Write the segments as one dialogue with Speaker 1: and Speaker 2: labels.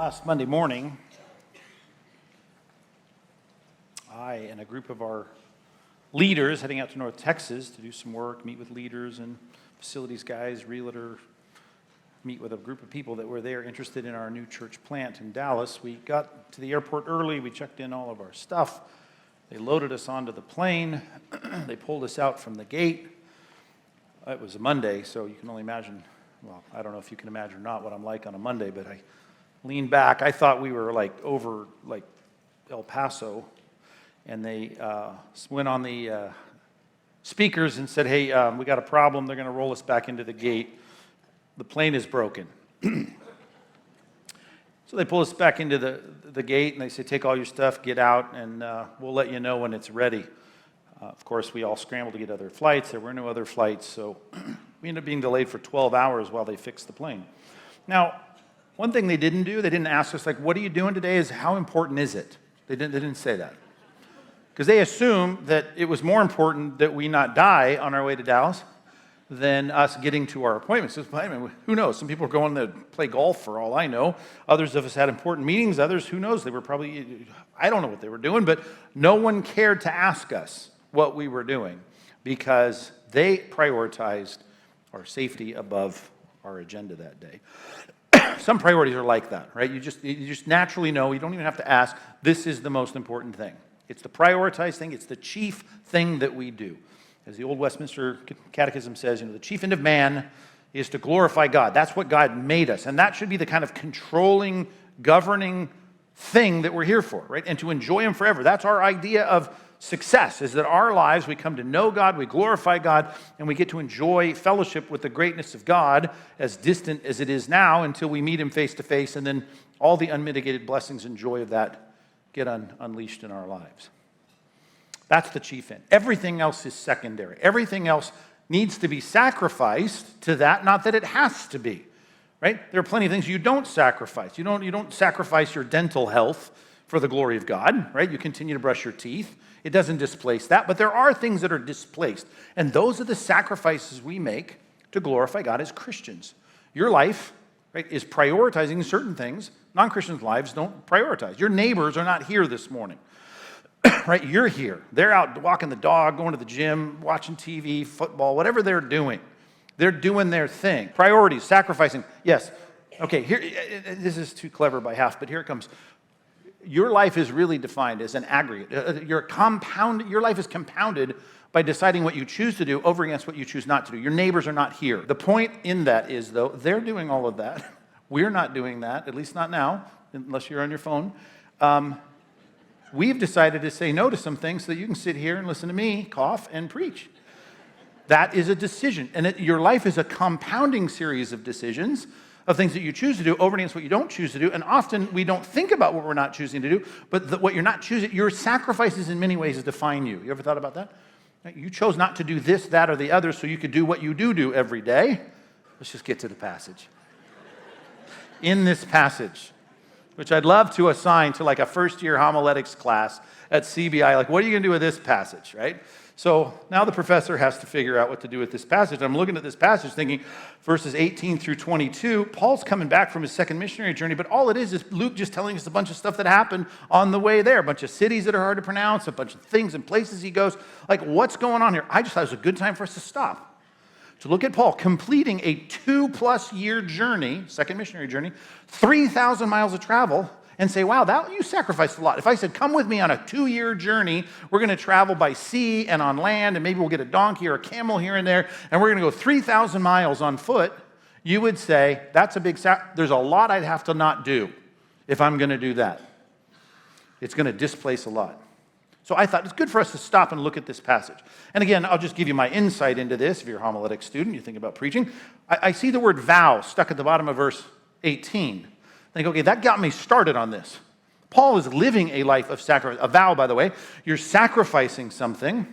Speaker 1: Last Monday morning, I and a group of our leaders heading out to North Texas to do some work, meet with leaders and facilities guys, realtor, meet with a group of people that were there interested in our new church plant in Dallas. We got to the airport early. We checked in all of our stuff. They loaded us onto the plane. They pulled us out from the gate. It was a Monday, so you can only imagine, well, I don't know if you can imagine or not what I'm like on a Monday, but I leaned back. I thought we were over El Paso, and they went on the speakers and said, hey, we got a problem. They're going to roll us back into the gate. The plane is broken. So they pull us back into the gate, and they say, take all your stuff, get out, and we'll let you know when it's ready. Of course, we all scrambled to get other flights. There were no other flights, so we ended up being delayed for 12 hours while they fixed the plane. Now, one thing they didn't do, they didn't ask us, what are you doing today? Is how important is it? They didn't say that. Because they assumed that it was more important that we not die on our way to Dallas than us getting to our appointments. I mean, who knows? Some people are going to play golf for all I know. Others of us had important meetings. Others, who knows? They were probably, I don't know what they were doing, but no one cared to ask us what we were doing because they prioritized our safety above our agenda that day. Some priorities are like that, right? You just naturally know. You don't even have to ask. This is the most important thing. It's the prioritized thing. It's the chief thing that we do. As the old Westminster Catechism says, the chief end of man is to glorify God. That's what God made us. And that should be the kind of controlling, governing thing that we're here for, right? And to enjoy Him forever. That's our idea of success, is that our lives, we come to know God, we glorify God, and we get to enjoy fellowship with the greatness of God, as distant as it is now, until we meet Him face to face, and then all the unmitigated blessings and joy of that get unleashed in our lives. That's the chief end. Everything else is secondary. Everything else needs to be sacrificed to that, not that it has to be, right? There are plenty of things you don't sacrifice. You don't sacrifice your dental health for the glory of God, right? You continue to brush your teeth. It doesn't displace that, but there are things that are displaced, and those are the sacrifices we make to glorify God as Christians. Your life, right, is prioritizing certain things. Non-Christians' lives don't prioritize. Your neighbors are not here this morning. Right, you're here. They're out walking the dog, going to the gym, watching TV, football, whatever they're doing. They're doing their thing. Priorities, sacrificing. Yes. Okay, here, this is too clever by half, but here it comes. Your life is really defined as an aggregate. Your life is compounded by deciding what you choose to do over against what you choose not to do. Your neighbors are not here. The point in that is, though, they're doing all of that. We're not doing that, at least not now, unless you're on your phone. We've decided to say no to some things so that you can sit here and listen to me cough and preach. That is a decision. And your life is a compounding series of decisions of things that you choose to do over against what you don't choose to do. And often we don't think about what we're not choosing to do, but what you're not choosing, your sacrifices in many ways define you. You ever thought about that? You chose not to do this, that, or the other so you could do what you do every day. Let's just get to the passage. In this passage, which I'd love to assign to a first-year homiletics class at CBI. What are you going to do with this passage, right? So now the professor has to figure out what to do with this passage. I'm looking at this passage thinking, verses 18 through 22, Paul's coming back from his second missionary journey, but all it is Luke just telling us a bunch of stuff that happened on the way there, a bunch of cities that are hard to pronounce, a bunch of things and places he goes. What's going on here? I just thought it was a good time for us to stop. To look at Paul completing a 2+ year journey, second missionary journey, 3,000 miles of travel, and say, wow, you sacrificed a lot. If I said, come with me on a 2-year journey, we're going to travel by sea and on land, and maybe we'll get a donkey or a camel here and there, and we're going to go 3,000 miles on foot, you would say, that's a big there's a lot I'd have to not do if I'm going to do that. It's going to displace a lot. So I thought it's good for us to stop and look at this passage. And again, I'll just give you my insight into this. If you're a homiletics student, you think about preaching. I see the word vow stuck at the bottom of verse 18. I think, okay, that got me started on this. Paul is living a life of sacrifice. A vow, by the way, you're sacrificing something.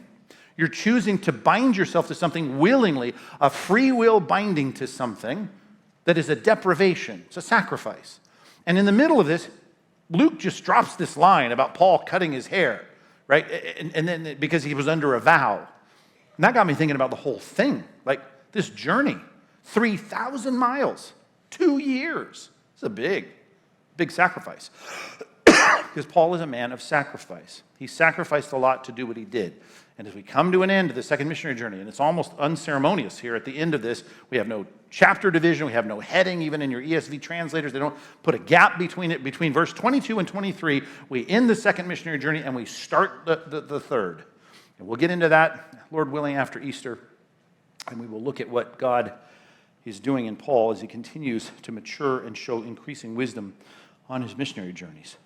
Speaker 1: You're choosing to bind yourself to something willingly, a free will binding to something that is a deprivation. It's a sacrifice. And in the middle of this, Luke just drops this line about Paul cutting his hair. Right? And then because he was under a vow. And that got me thinking about the whole thing. This journey, 3,000 miles, 2 years. It's a big Big sacrifice. Because Paul is a man of sacrifice. He sacrificed a lot to do what he did. And as we come to an end of the second missionary journey, and it's almost unceremonious here at the end of this, we have no chapter division, we have no heading, even in your ESV translators, they don't put a gap between it. Between verse 22 and 23, we end the second missionary journey and we start the third. And we'll get into that, Lord willing, after Easter, and we will look at what God is doing in Paul as he continues to mature and show increasing wisdom on his missionary journeys.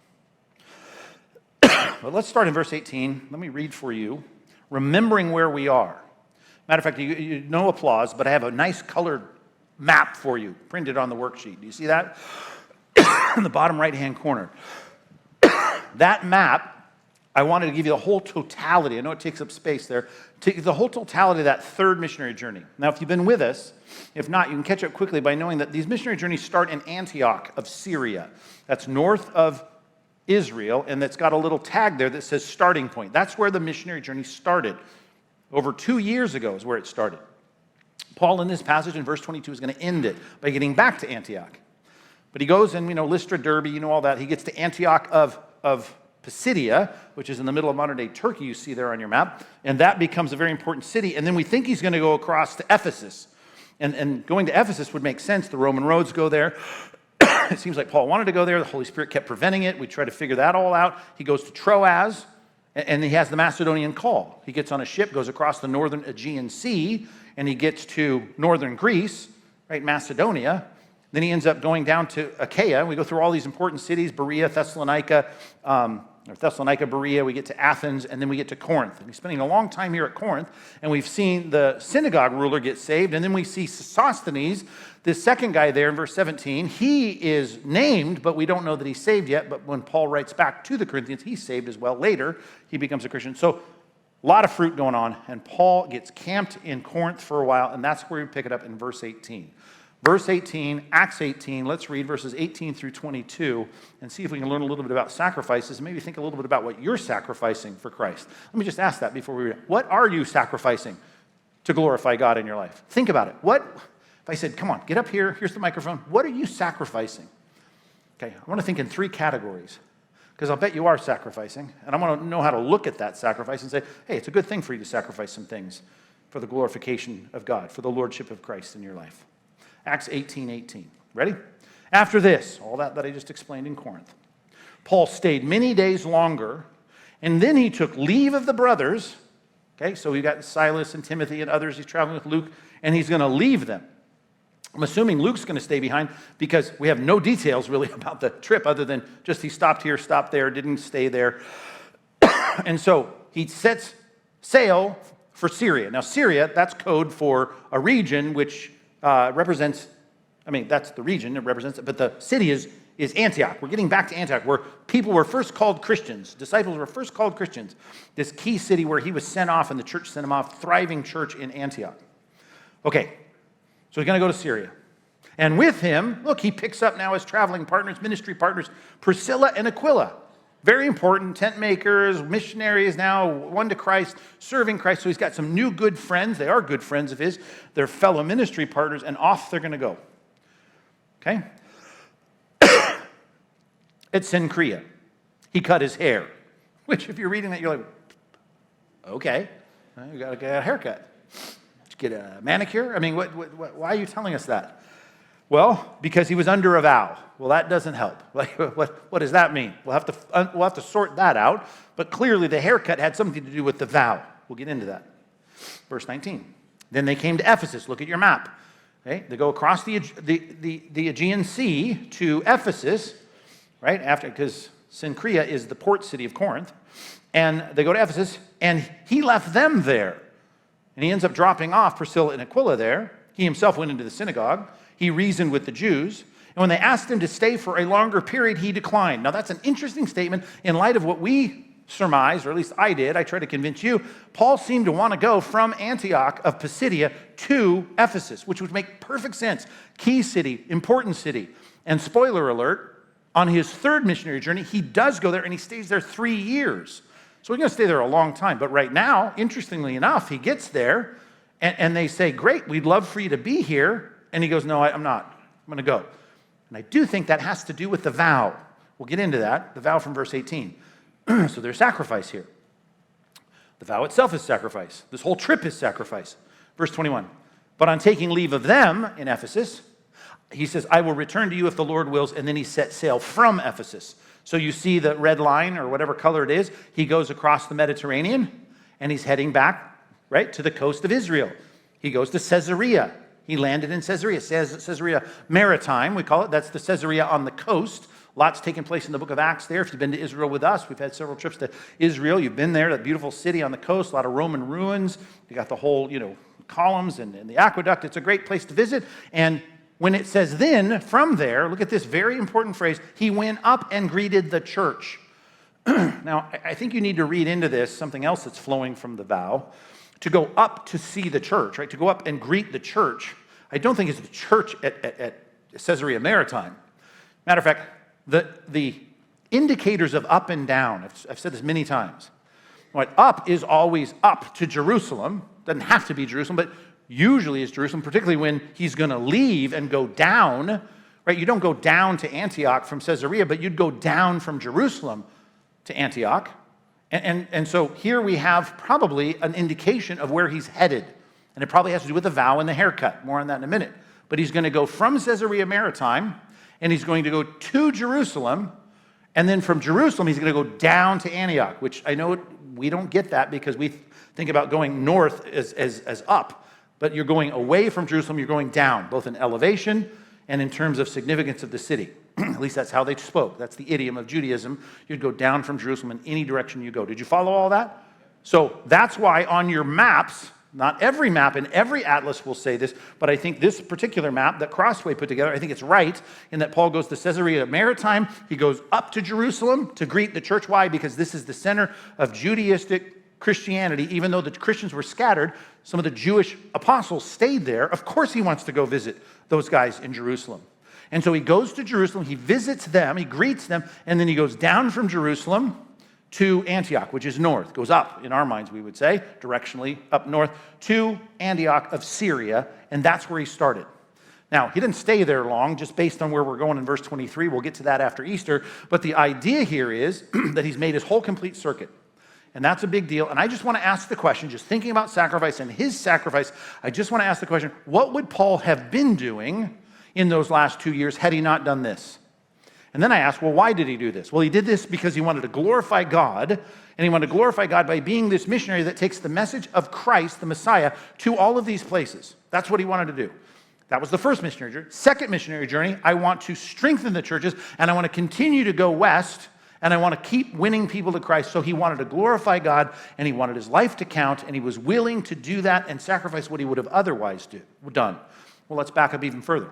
Speaker 1: But let's start in verse 18. Let me read for you, remembering where we are. Matter of fact, no applause, but I have a nice colored map for you printed on the worksheet. Do you see that? In the bottom right-hand corner. That map, I wanted to give you the whole totality. I know it takes up space there. The whole totality of that third missionary journey. Now, if you've been with us, if not, you can catch up quickly by knowing that these missionary journeys start in Antioch of Syria. That's north of Israel, and that's got a little tag there that says starting point. That's where the missionary journey started. Over 2 years ago is where it started. Paul, in this passage in verse 22, is going to end it by getting back to Antioch. But he goes and, Lystra, Derbe, all that. He gets to Antioch of Pisidia, which is in the middle of modern-day Turkey, you see there on your map, and that becomes a very important city. And then we think he's going to go across to Ephesus. And going to Ephesus would make sense. The Roman roads go there. It seems like Paul wanted to go there. The Holy Spirit kept preventing it. We try to figure that all out. He goes to Troas, and he has the Macedonian call. He gets on a ship, goes across the northern Aegean Sea, and he gets to northern Greece, right, Macedonia. Then he ends up going down to Achaia. We go through all these important cities, Berea, Thessalonica, Berea. We get to Athens, and then we get to Corinth. And he's spending a long time here at Corinth, and we've seen the synagogue ruler get saved, and then we see Sosthenes, this second guy there in verse 17. He is named, but we don't know that he's saved yet. But when Paul writes back to the Corinthians, he's saved as well. Later, he becomes a Christian. So a lot of fruit going on, and Paul gets camped in Corinth for a while, and that's where we pick it up in verse 18. Verse 18, Acts 18, let's read verses 18 through 22 and see if we can learn a little bit about sacrifices and maybe think a little bit about what you're sacrificing for Christ. Let me just ask that before we read it. What are you sacrificing to glorify God in your life? Think about it. If I said, come on, get up here, here's the microphone. What are you sacrificing? Okay, I want to think in 3 categories because I'll bet you are sacrificing, and I want to know how to look at that sacrifice and say, hey, it's a good thing for you to sacrifice some things for the glorification of God, for the lordship of Christ in your life. Acts 18:18. Ready? After this, all that I just explained in Corinth, Paul stayed many days longer, and then he took leave of the brothers. Okay, so we've got Silas and Timothy and others. He's traveling with Luke, and he's going to leave them. I'm assuming Luke's going to stay behind because we have no details really about the trip other than just he stopped here, stopped there, didn't stay there. And so he sets sail for Syria. Now, Syria, that's code for a region which represents, that's the region it represents, but the city is Antioch. We're getting back to Antioch, where people were first called Christians. Disciples were first called Christians. This key city where he was sent off and the church sent him off, thriving church in Antioch. Okay, so he's going to go to Syria. And with him, look, he picks up now his traveling partners, ministry partners, Priscilla and Aquila. Very important, tent makers, missionaries now, one to Christ, serving Christ. So he's got some new good friends. They are good friends of his. They're fellow ministry partners, and off they're going to go. Okay? At Cenchrea, he cut his hair, which if you're reading that, you're like, okay, you got to get a haircut. Did you get a manicure? Why are you telling us that? Well, because he was under a vow. Well, that doesn't help. What does that mean? We'll have to sort that out. But clearly, the haircut had something to do with the vow. We'll get into that. Verse 19. Then they came to Ephesus. Look at your map. Okay, they go across the Aegean Sea to Ephesus, right? Because Cenchrea is the port city of Corinth, and they go to Ephesus, and he left them there, and he ends up dropping off Priscilla and Aquila there. He himself went into the synagogue. He reasoned with the Jews. And when they asked him to stay for a longer period, he declined. Now, that's an interesting statement in light of what we surmised, or at least I did. I tried to convince you. Paul seemed to want to go from Antioch of Pisidia to Ephesus, which would make perfect sense. Key city, important city. And spoiler alert, on his third missionary journey, he does go there, and he stays there 3 years. So he's going to stay there a long time. But right now, interestingly enough, he gets there, and they say, great, we'd love for you to be here. And he goes, no, I'm not. I'm going to go. And And I do think that has to do with the vow. We'll get into that, the vow from verse 18. So there's sacrifice here. The vow itself is sacrifice. This whole trip is sacrifice. Verse 21. But on taking leave of them in Ephesus, he says, I will return to you if the Lord wills, and then he set sail from Ephesus. So you see the red line, or whatever color it is, he goes across the Mediterranean, and he's heading back, right, to the coast of Israel. He goes to Caesarea. He landed in Caesarea. Caesarea Maritime, we call it. That's the Caesarea on the coast. Lots taking place in the book of Acts there. If you've been to Israel with us, we've had several trips to Israel. You've been there, that beautiful city on the coast, a lot of Roman ruins. You got the whole, columns and the aqueduct. It's a great place to visit. And when it says then, from there, look at this very important phrase, he went up and greeted the church. Now, I think you need to read into this something else that's flowing from the vow. To go up to see the church, right? To go up and greet the church. I don't think it's the church at Caesarea Maritime. Matter of fact, the indicators of up and down, I've said this many times. What up is always up to Jerusalem. Doesn't have to be Jerusalem, but usually is Jerusalem, particularly when he's going to leave and go down. Right? You don't go down to Antioch from Caesarea, but you'd go down from Jerusalem to Antioch. And so here we have probably an indication of where he's headed. And it probably has to do with the vow and the haircut. More on that in a minute. But he's going to go from Caesarea Maritime, and he's going to go to Jerusalem, and then from Jerusalem, he's going to go down to Antioch, which I know we don't get that because we think about going north as up. But you're going away from Jerusalem, you're going down, both in elevation and in terms of significance of the city. At least that's how they spoke. That's the idiom of Judaism. You'd go down from Jerusalem in any direction you go. Did you follow all that? So that's why on your maps, not every map and every atlas will say this, but I think this particular map that Crossway put together, I think it's right in that Paul goes to Caesarea Maritime. He goes up to Jerusalem to greet the church. Why? Because this is the center of Judaistic Christianity. Even though the Christians were scattered, some of the Jewish apostles stayed there. Of course he wants to go visit those guys in Jerusalem. And so he goes to Jerusalem, he visits them, he greets them, and then he goes down from Jerusalem to Antioch, which is north, goes up, in our minds we would say, directionally up north, to Antioch of Syria, and that's where he started. Now, he didn't stay there long, just based on where we're going in verse 23. We'll get to that after Easter, but the idea here is that he's made his whole complete circuit. And that's a big deal. And I just want to ask the question, just thinking about sacrifice and his sacrifice, I just want to ask the question, what would Paul have been doing in those last 2 years had he not done this? And then I asked, well, why did he do this? Well, he did this because he wanted to glorify God, and he wanted to glorify God by being this missionary that takes the message of Christ, the Messiah, to all of these places. That's what he wanted to do. That was the first missionary journey. Second missionary journey, I want to strengthen the churches, and I want to continue to go west, and I want to keep winning people to Christ. So he wanted to glorify God, and he wanted his life to count, and he was willing to do that and sacrifice what he would have otherwise done. Well, let's back up even further.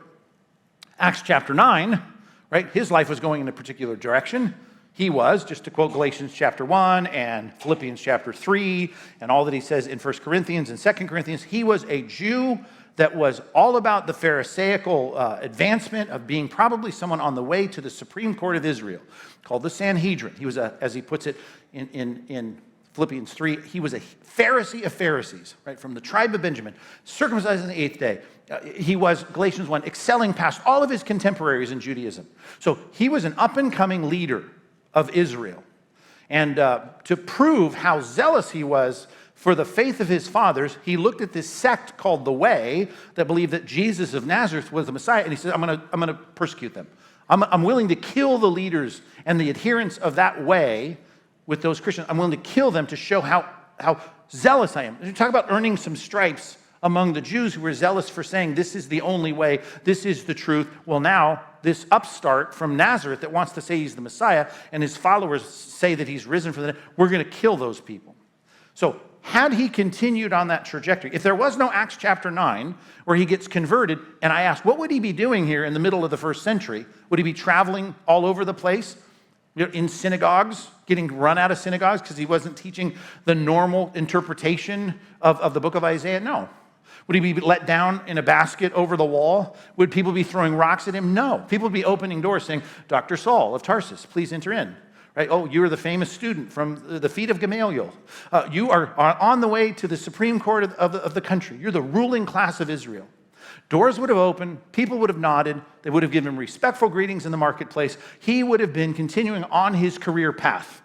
Speaker 1: Acts chapter 9, right? His life was going in a particular direction. He was, just to quote Galatians chapter 1 and Philippians chapter 3 and all that he says in 1 Corinthians and 2 Corinthians, he was a Jew that was all about the Pharisaical advancement of being probably someone on the way to the Supreme Court of Israel, called the Sanhedrin. He was, as he puts it in Philippians 3, he was a Pharisee of Pharisees, right, from the tribe of Benjamin, circumcised on the 8th day. He was, Galatians 1, excelling past all of his contemporaries in Judaism. So he was an up-and-coming leader of Israel. And to prove how zealous he was for the faith of his fathers, he looked at this sect called the Way that believed that Jesus of Nazareth was the Messiah, and he said, I'm going to persecute them. I'm willing to kill the leaders and the adherents of that way with those Christians. I'm willing to kill them to show how zealous I am. You talk about earning some stripes among the Jews who were zealous for saying this is the only way, this is the truth. Well, now this upstart from Nazareth that wants to say he's the Messiah and his followers say that he's risen from the dead, we're going to kill those people. So had he continued on that trajectory, if there was no Acts chapter 9 where he gets converted, and I asked, what would he be doing here in the middle of the first century? Would he be traveling all over the place? In synagogues, getting run out of synagogues because he wasn't teaching the normal interpretation of the book of Isaiah? No. Would he be let down in a basket over the wall? Would people be throwing rocks at him? No. People would be opening doors saying, Dr. Saul of Tarsus, please enter in. Right? Oh, you're the famous student from the feet of Gamaliel. You are on the way to the Supreme Court of the country. You're the ruling class of Israel. Doors would have opened, people would have nodded, they would have given respectful greetings in the marketplace. He would have been continuing on his career path.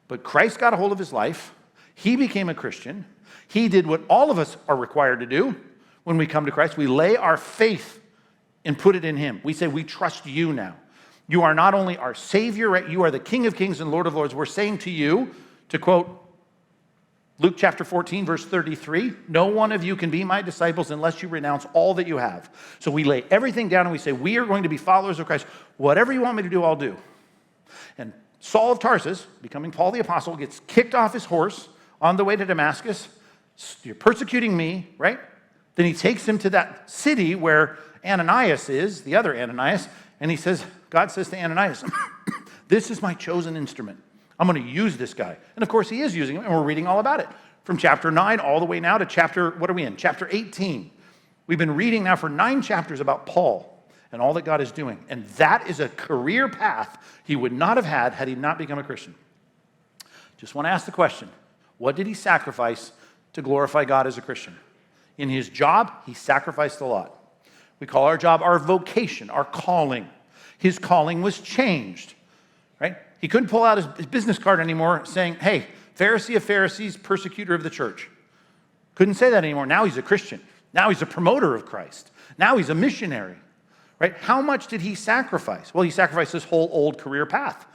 Speaker 1: But Christ got a hold of his life. He became a Christian. He did what all of us are required to do when we come to Christ. We lay our faith and put it in him. We say, we trust you now. You are not only our Savior, right? You are the King of Kings and Lord of Lords. We're saying to you, to quote Luke chapter 14, verse 33, no one of you can be my disciples unless you renounce all that you have. So we lay everything down and we say, we are going to be followers of Christ. Whatever you want me to do, I'll do. And Saul of Tarsus, becoming Paul the Apostle, gets kicked off his horse on the way to Damascus. You're persecuting me, right? Then he takes him to that city where Ananias is, the other Ananias, and he says, God says to Ananias, this is my chosen instrument. I'm going to use this guy. And of course he is using him, and we're reading all about it. From chapter 9 all the way now to chapter, what are we in? Chapter 18. We've been reading now for 9 chapters about Paul and all that God is doing. And that is a career path he would not have had he not become a Christian. Just want to ask the question, what did he sacrifice to glorify God as a Christian? In his job, he sacrificed a lot. We call our job our vocation, our calling. His calling was changed, right? He couldn't pull out his business card anymore saying, hey, Pharisee of Pharisees, persecutor of the church. Couldn't say that anymore. Now he's a Christian. Now he's a promoter of Christ. Now he's a missionary. Right? How much did he sacrifice? Well, he sacrificed his whole old career path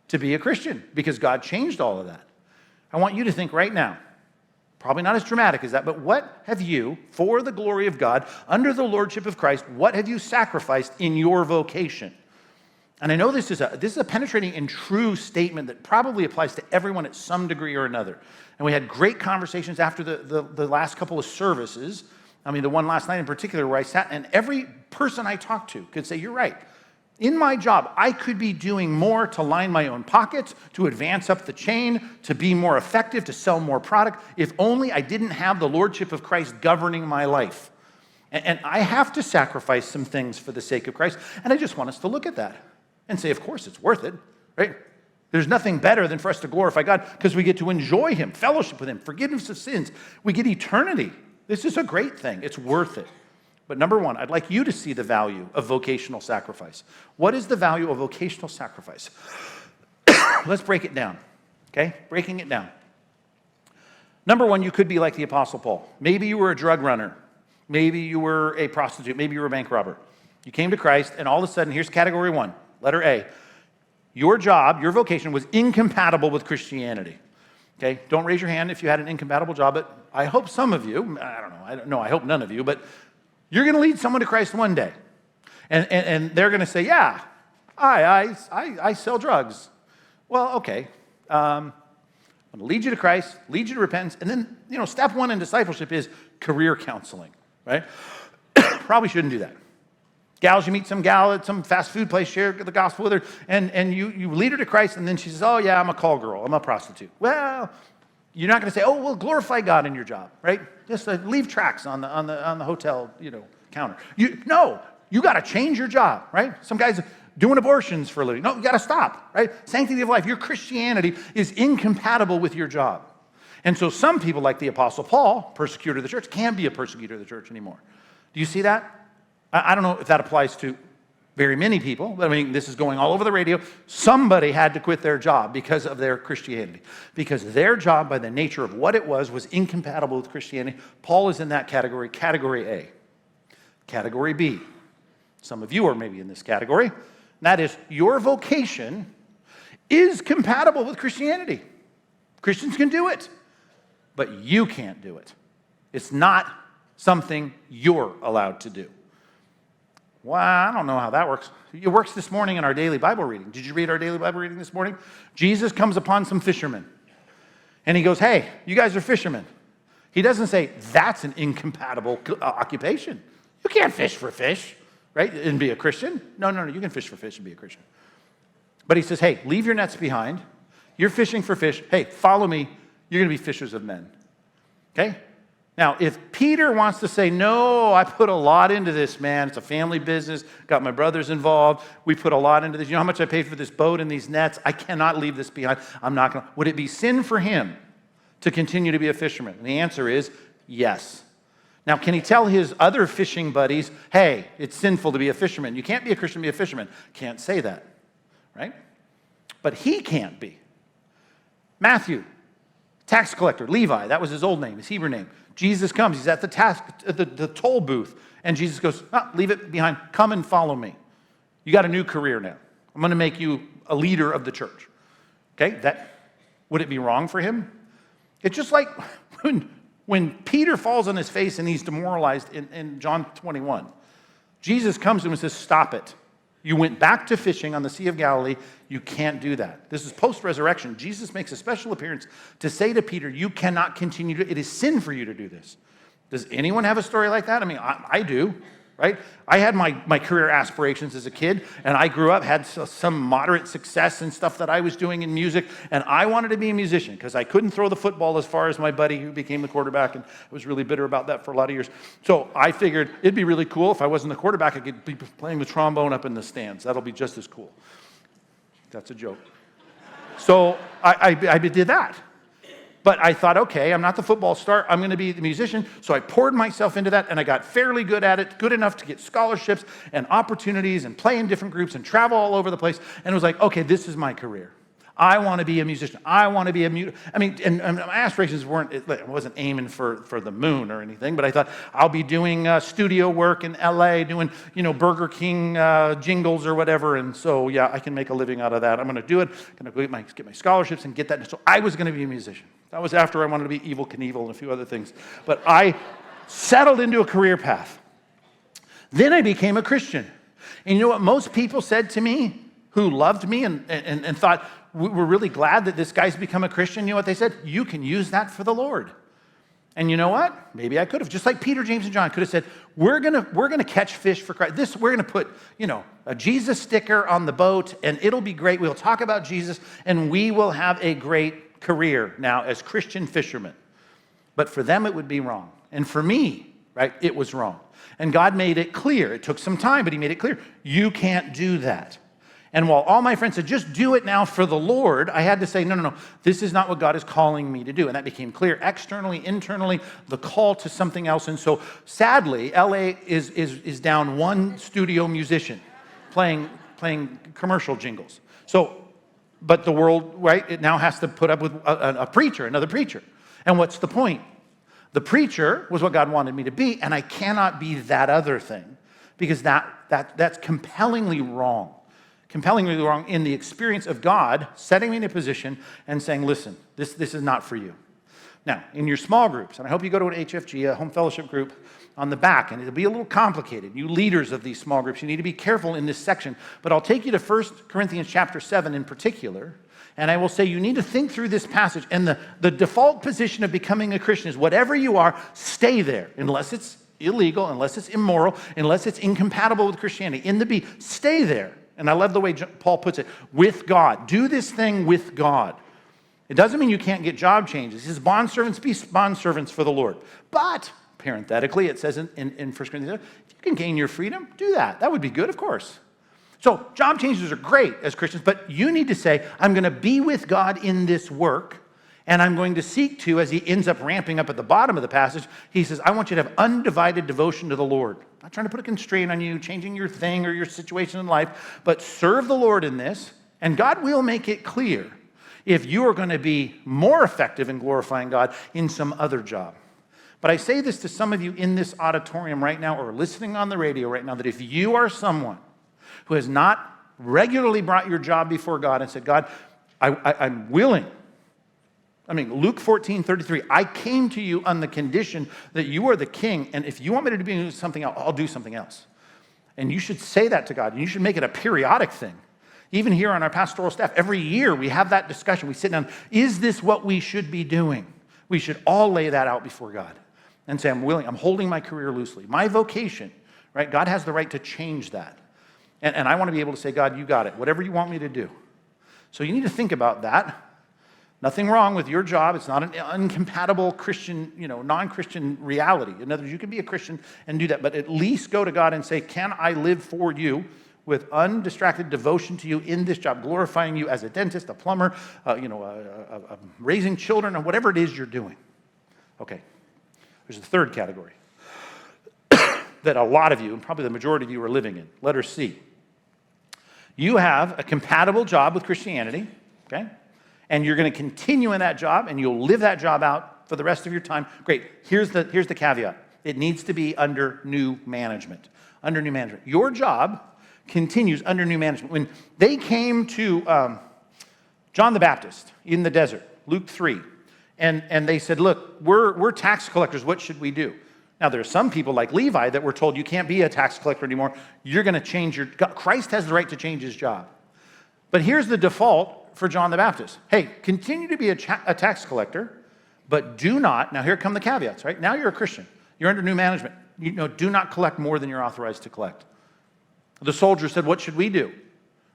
Speaker 1: to be a Christian because God changed all of that. I want you to think right now, probably not as dramatic as that, but what have you, for the glory of God, under the lordship of Christ, what have you sacrificed in your vocation? And I know this is a penetrating and true statement that probably applies to everyone at some degree or another. And we had great conversations after the last couple of services. I mean, the one last night in particular where I sat, and every person I talked to could say, you're right. In my job, I could be doing more to line my own pockets, to advance up the chain, to be more effective, to sell more product, if only I didn't have the lordship of Christ governing my life. And I have to sacrifice some things for the sake of Christ, and I just want us to look at that and say, of course, it's worth it, right? There's nothing better than for us to glorify God because we get to enjoy him, fellowship with him, forgiveness of sins. We get eternity. This is a great thing. It's worth it. But number one, I'd like you to see the value of vocational sacrifice. What is the value of vocational sacrifice? Let's break it down, okay? Breaking it down. Number one, you could be like the Apostle Paul. Maybe you were a drug runner. Maybe you were a prostitute. Maybe you were a bank robber. You came to Christ, and all of a sudden, here's category 1, letter A. Your job, your vocation was incompatible with Christianity. Okay, don't raise your hand if you had an incompatible job, but I hope some of you, I hope none of you, but you're going to lead someone to Christ one day. And they're going to say, yeah, I sell drugs. Well, okay, I'm going to lead you to Christ, lead you to repentance, and then, step 1 in discipleship is career counseling, right? Probably shouldn't do that. Gals, you meet some gal at some fast food place, share the gospel with her, and you lead her to Christ, and then she says, oh, yeah, I'm a call girl. I'm a prostitute. Well, you're not going to say, oh, well, glorify God in your job, right? Just leave tracts on the hotel, counter. No, you got to change your job, right? Some guys doing abortions for a living. No, you got to stop, right? Sanctity of life. Your Christianity is incompatible with your job. And so some people, like the Apostle Paul, persecutor of the church, can't be a persecutor of the church anymore. Do you see that? I don't know if that applies to very many people, but I mean, this is going all over the radio. Somebody had to quit their job because of their Christianity, because their job, by the nature of what it was incompatible with Christianity. Paul is in that category, category A. Category B. Some of you are maybe in this category. And that is, your vocation is compatible with Christianity. Christians can do it, but you can't do it. It's not something you're allowed to do. Well, I don't know how that works. It works this morning in our daily Bible reading. Did you read our daily Bible reading this morning? Jesus comes upon some fishermen, and he goes, hey, you guys are fishermen. He doesn't say, that's an incompatible occupation. You can't fish for fish, right, and be a Christian. No, you can fish for fish and be a Christian. But he says, hey, leave your nets behind. You're fishing for fish. Hey, follow me. You're going to be fishers of men. Okay? Now, if Peter wants to say, no, I put a lot into this, man. It's a family business. Got my brothers involved. We put a lot into this. You know how much I paid for this boat and these nets? I cannot leave this behind. I'm not going to. Would it be sin for him to continue to be a fisherman? And the answer is yes. Now, can he tell his other fishing buddies, hey, it's sinful to be a fisherman. You can't be a Christian and be a fisherman. Can't say that, right? But he can't be. Matthew, tax collector, Levi, that was his old name, his Hebrew name. Jesus comes, he's at the toll booth, and Jesus goes, leave it behind, come and follow me. You got a new career now. I'm going to make you a leader of the church. Okay, would it be wrong for him? It's just like when Peter falls on his face and he's demoralized in John 21. Jesus comes to him and says, stop it. You went back to fishing on the Sea of Galilee. You can't do that. This is post-resurrection. Jesus makes a special appearance to say to Peter, you cannot continue to, it is sin for you to do this. Does anyone have a story like that? I mean, I do, right? I had my career aspirations as a kid, and I grew up, had some moderate success and stuff that I was doing in music, and I wanted to be a musician because I couldn't throw the football as far as my buddy who became the quarterback, and I was really bitter about that for a lot of years. So I figured it'd be really cool if I wasn't the quarterback, I could be playing the trombone up in the stands. That'll be just as cool. That's a joke. So I did that. But I thought, okay, I'm not the football star. I'm going to be the musician. So I poured myself into that, and I got fairly good at it, good enough to get scholarships and opportunities and play in different groups and travel all over the place. And it was like, okay, this is my career. I want to be a musician. I want to be a and my aspirations weren't, I wasn't aiming for the moon or anything, but I thought I'll be doing studio work in LA, doing, Burger King jingles or whatever. And so, yeah, I can make a living out of that. I'm going to do it. I'm going to get my scholarships and get that. So I was going to be a musician. That was after I wanted to be Evel Knievel and a few other things. But I settled into a career path. Then I became a Christian. And you know what most people said to me who loved me and thought, we're really glad that this guy's become a Christian. You know what they said? You can use that for the Lord. And you know what? Maybe I could have. Just like Peter, James, and John could have said, we're gonna catch fish for Christ. We're gonna put, a Jesus sticker on the boat, and it'll be great. We'll talk about Jesus, and we will have a great career now as Christian fishermen. But for them, it would be wrong. And for me, right, it was wrong. And God made it clear. It took some time, but he made it clear. You can't do that. And while all my friends said, just do it now for the Lord, I had to say, no, this is not what God is calling me to do. And that became clear externally, internally, the call to something else. And so sadly, LA is down one studio musician playing commercial jingles. So, but the world, right, it now has to put up with a preacher, another preacher. And what's the point? The preacher was what God wanted me to be, and I cannot be that other thing because that's compellingly wrong. Compellingly wrong in the experience of God setting me in a position and saying, listen, this is not for you. Now, in your small groups, and I hope you go to an HFG, a home fellowship group, on the back, and it'll be a little complicated. You leaders of these small groups, you need to be careful in this section, but I'll take you to 1 Corinthians chapter 7 in particular, and I will say you need to think through this passage, and the default position of becoming a Christian is whatever you are, stay there, unless it's illegal, unless it's immoral, unless it's incompatible with Christianity. Stay there. And I love the way Paul puts it, with God. Do this thing with God. It doesn't mean you can't get job changes. His bondservants be bondservants for the Lord. But, parenthetically, it says in 1 Corinthians, if you can gain your freedom, do that. That would be good, of course. So job changes are great as Christians, but you need to say, I'm going to be with God in this work, and I'm going to seek to, as he ends up ramping up at the bottom of the passage, he says, I want you to have undivided devotion to the Lord. I'm not trying to put a constraint on you, changing your thing or your situation in life, but serve the Lord in this, and God will make it clear if you are going to be more effective in glorifying God in some other job. But I say this to some of you in this auditorium right now or listening on the radio right now, that if you are someone who has not regularly brought your job before God and said, God, I'm willing. Luke 14:33, I came to you on the condition that you are the king, and if you want me to do something else, I'll do something else. And you should say that to God, and you should make it a periodic thing. Even here on our pastoral staff, every year we have that discussion. We sit down, is this what we should be doing? We should all lay that out before God and say, I'm willing, I'm holding my career loosely. My vocation, right? God has the right to change that. And I want to be able to say, God, you got it, whatever you want me to do. So you need to think about that. Nothing wrong with your job. It's not an incompatible Christian, non-Christian reality. In other words, you can be a Christian and do that, but at least go to God and say, can I live for you with undistracted devotion to you in this job, glorifying you as a dentist, a plumber, raising children, or whatever it is you're doing. Okay, there's a third category. that a lot of you, and probably the majority of you, are living in. Letter C. You have a compatible job with Christianity, okay? And you're going to continue in that job, and you'll live that job out for the rest of your time. Great. Here's the caveat. It needs to be under new management. Under new management. Your job continues under new management. When they came to John the Baptist in the desert, Luke 3, and they said, look, we're tax collectors. What should we do? Now, there are some people like Levi that were told you can't be a tax collector anymore. You're going to change your... Christ has the right to change his job. But here's the default for John the Baptist. Hey, continue to be a tax collector, but do not... Now, here come the caveats, right? Now you're a Christian. You're under new management. Do not collect more than you're authorized to collect. The soldier said, what should we do?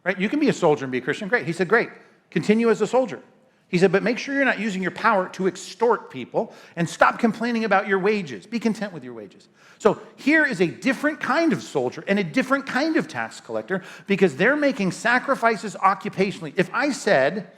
Speaker 1: Right? You can be a soldier and be a Christian. Great. He said, great. Continue as a soldier. He said, but make sure you're not using your power to extort people and stop complaining about your wages. Be content with your wages. So here is a different kind of soldier and a different kind of tax collector because they're making sacrifices occupationally. If I said,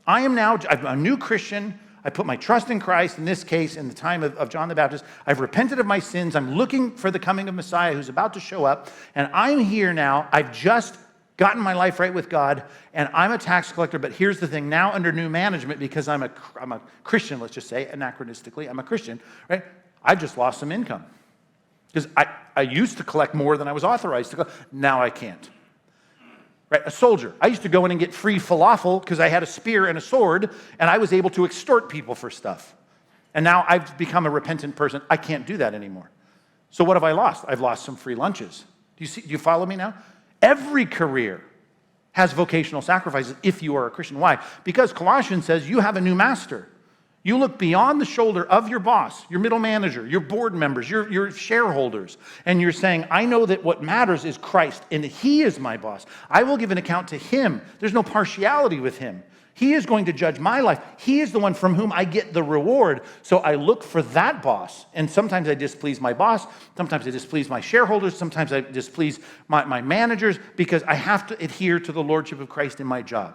Speaker 1: I'm a new Christian, I put my trust in Christ, in this case, in the time of John the Baptist, I've repented of my sins, I'm looking for the coming of Messiah who's about to show up, and I'm here now, I've just gotten my life right with God, and I'm a tax collector, but here's the thing, now under new management, because I'm a Christian, let's just say, anachronistically, I'm a Christian, right? I've just lost some income. Because I used to collect more than I was authorized to collect. Now I can't. Right? A soldier. I used to go in and get free falafel because I had a spear and a sword, and I was able to extort people for stuff. And now I've become a repentant person. I can't do that anymore. So what have I lost? I've lost some free lunches. Do you follow me now? Every career has vocational sacrifices if you are a Christian. Why? Because Colossians says you have a new master. You look beyond the shoulder of your boss, your middle manager, your board members, your shareholders, and you're saying, I know that what matters is Christ, and he is my boss. I will give an account to him. There's no partiality with him. He is going to judge my life. He is the one from whom I get the reward. So I look for that boss. And sometimes I displease my boss. Sometimes I displease my shareholders. Sometimes I displease my managers because I have to adhere to the lordship of Christ in my job.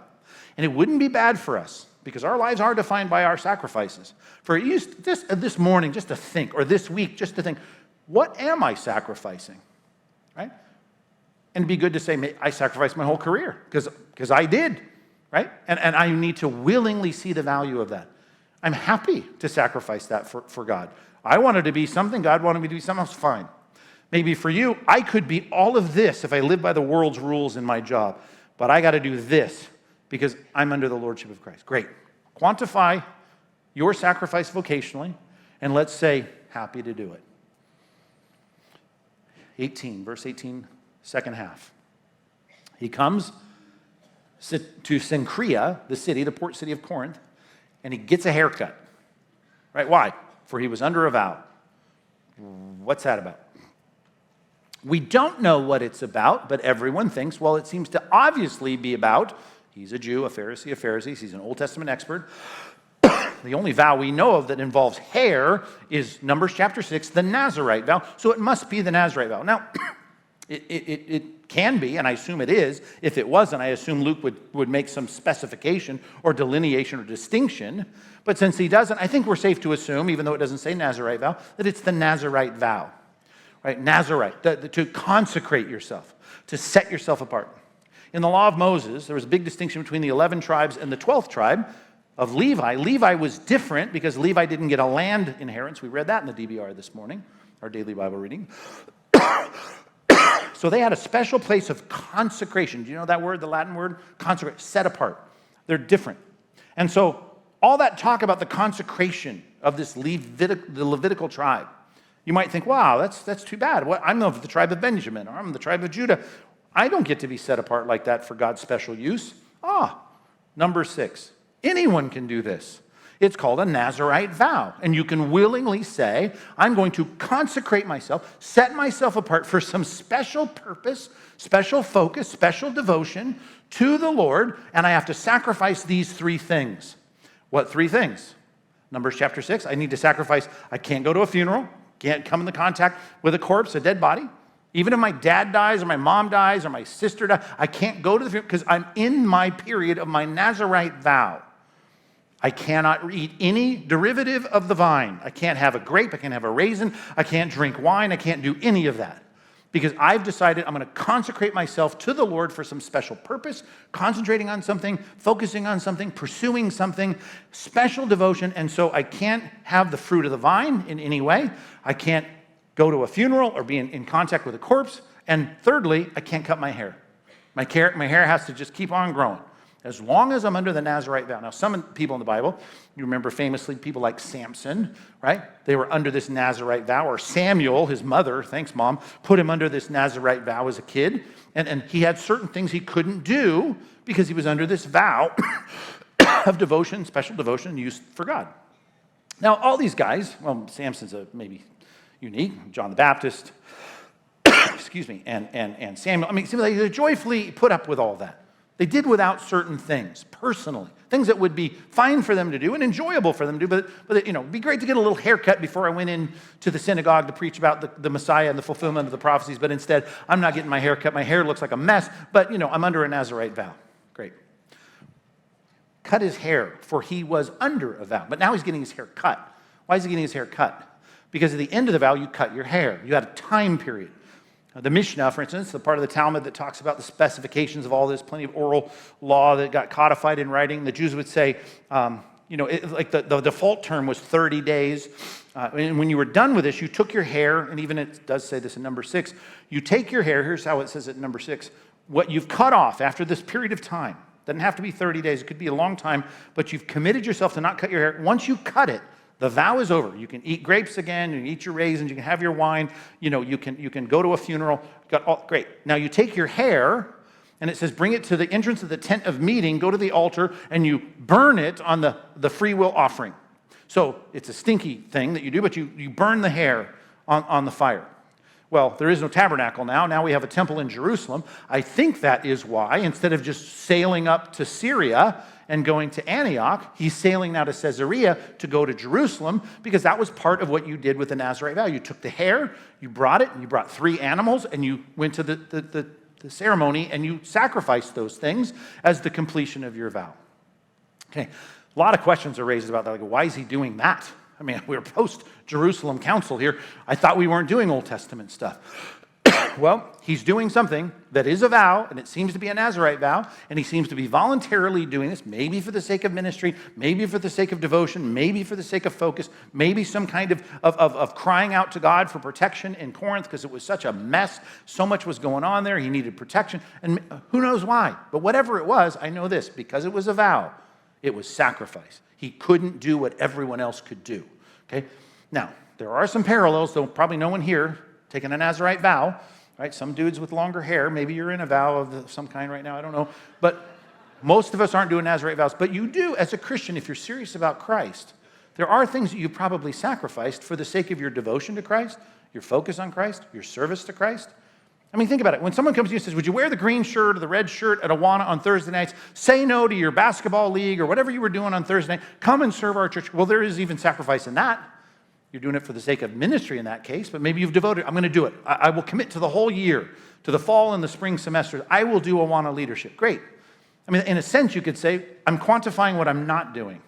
Speaker 1: And it wouldn't be bad for us because our lives are defined by our sacrifices. For this morning, just to think, or this week, just to think, what am I sacrificing? Right? And it'd be good to say, I sacrificed my whole career because I did. Right? And I need to willingly see the value of that. I'm happy to sacrifice that for God. I wanted to be something, God wanted me to be something else, fine. Maybe for you, I could be all of this if I live by the world's rules in my job, but I got to do this because I'm under the lordship of Christ. Great. Quantify your sacrifice vocationally, and let's say, happy to do it. 18, verse 18, second half. He comes to Cenchrea, the city, the port city of Corinth, and he gets a haircut. Right? Why? For he was under a vow. What's that about? We don't know what it's about, but everyone thinks, well, it seems to obviously be about, he's a Jew, a Pharisee of Pharisees, he's an Old Testament expert. The only vow we know of that involves hair is Numbers chapter 6, the Nazirite vow. So it must be the Nazirite vow. Now, it can be, and I assume it is. If it wasn't, I assume Luke would make some specification or delineation or distinction. But since he doesn't, I think we're safe to assume, even though it doesn't say Nazirite vow, that it's the Nazirite vow. Right? Nazirite, to consecrate yourself, to set yourself apart. In the law of Moses, there was a big distinction between the 11 tribes and the 12th tribe of Levi. Levi was different because Levi didn't get a land inheritance. We read that in the DBR this morning, our daily Bible reading. So they had a special place of consecration. Do you know that word, the Latin word? Consecrate, set apart. They're different. And so all that talk about the consecration of this the Levitical tribe, you might think, wow, that's too bad. I'm of the tribe of Benjamin, or I'm the tribe of Judah. I don't get to be set apart like that for God's special use. Number 6. Anyone can do this. It's called a Nazirite vow. And you can willingly say, I'm going to consecrate myself, set myself apart for some special purpose, special focus, special devotion to the Lord, and I have to sacrifice these 3 things. What 3 things? Numbers chapter 6, I need to sacrifice. I can't go to a funeral, can't come into contact with a corpse, a dead body. Even if my dad dies or my mom dies or my sister dies, I can't go to the funeral because I'm in my period of my Nazirite vow. I cannot eat any derivative of the vine. I can't have a grape. I can't have a raisin. I can't drink wine. I can't do any of that. because I've decided I'm going to consecrate myself to the Lord for some special purpose, concentrating on something, focusing on something, pursuing something, special devotion, and so I can't have the fruit of the vine in any way. I can't go to a funeral or be in contact with a corpse. And thirdly, I can't cut my hair. My hair has to just keep on growing as long as I'm under the Nazirite vow. Now, some people in the Bible, you remember famously people like Samson, right? They were under this Nazirite vow, or Samuel, his mother, thanks Mom, put him under this Nazirite vow as a kid. And he had certain things he couldn't do because he was under this vow of devotion, special devotion used for God. Now, all these guys, well, Samson's maybe unique, John the Baptist, excuse me, and Samuel. I mean, they joyfully put up with all that. They did without certain things, personally, things that would be fine for them to do and enjoyable for them to do, but it'd be great to get a little haircut before I went into the synagogue to preach about the Messiah and the fulfillment of the prophecies, but instead, I'm not getting my hair cut. My hair looks like a mess, but, I'm under a Nazirite vow. Great. Cut his hair, for he was under a vow, but now he's getting his hair cut. Why is he getting his hair cut? Because at the end of the vow, you cut your hair. You had a time period. The Mishnah, for instance, the part of the Talmud that talks about the specifications of all this, plenty of oral law that got codified in writing. The Jews would say, the default term was 30 days. And when you were done with this, you took your hair, and even it does say this in number 6, you take your hair, here's how it says it in number 6, what you've cut off after this period of time, doesn't have to be 30 days, it could be a long time, but you've committed yourself to not cut your hair. Once you cut it, the vow is over. You can eat grapes again, you can eat your raisins, you can have your wine, you can go to a funeral. Great. Now you take your hair, and it says bring it to the entrance of the tent of meeting, go to the altar, and you burn it on the free will offering. So it's a stinky thing that you do, but you burn the hair on the fire. Well, there is no tabernacle now. Now we have a temple in Jerusalem. I think that is why, instead of just sailing up to Syria and going to Antioch, he's sailing now to Caesarea to go to Jerusalem, because that was part of what you did with the Nazirite vow. You took the hair, you brought it, and you brought 3 animals, and you went to the ceremony, and you sacrificed those things as the completion of your vow. Okay, a lot of questions are raised about that. Like, why is he doing that? I mean, we're post-Jerusalem council here. I thought we weren't doing Old Testament stuff. Well, he's doing something that is a vow, and it seems to be a Nazirite vow, and he seems to be voluntarily doing this, maybe for the sake of ministry, maybe for the sake of devotion, maybe for the sake of focus, maybe some kind of crying out to God for protection in Corinth, because it was such a mess. So much was going on there. He needed protection, and who knows why. But whatever it was, I know this, because it was a vow, it was sacrifice. He couldn't do what everyone else could do. Okay? Now, there are some parallels, though probably no one here taking a Nazirite vow. Right? Some dudes with longer hair, maybe you're in a vow of some kind right now, I don't know. But most of us aren't doing Nazirite vows. But you do, as a Christian, if you're serious about Christ, there are things that you probably sacrificed for the sake of your devotion to Christ, your focus on Christ, your service to Christ. I mean, think about it. When someone comes to you and says, would you wear the green shirt or the red shirt at Awana on Thursday nights? Say no to your basketball league or whatever you were doing on Thursday night. Come and serve our church. Well, there is even sacrifice in that. You're doing it for the sake of ministry in that case, but maybe you've devoted, I'm going to do it. I will commit to the whole year, to the fall and the spring semesters. I will do Awana leadership. Great. I mean, in a sense, you could say, I'm quantifying what I'm not doing.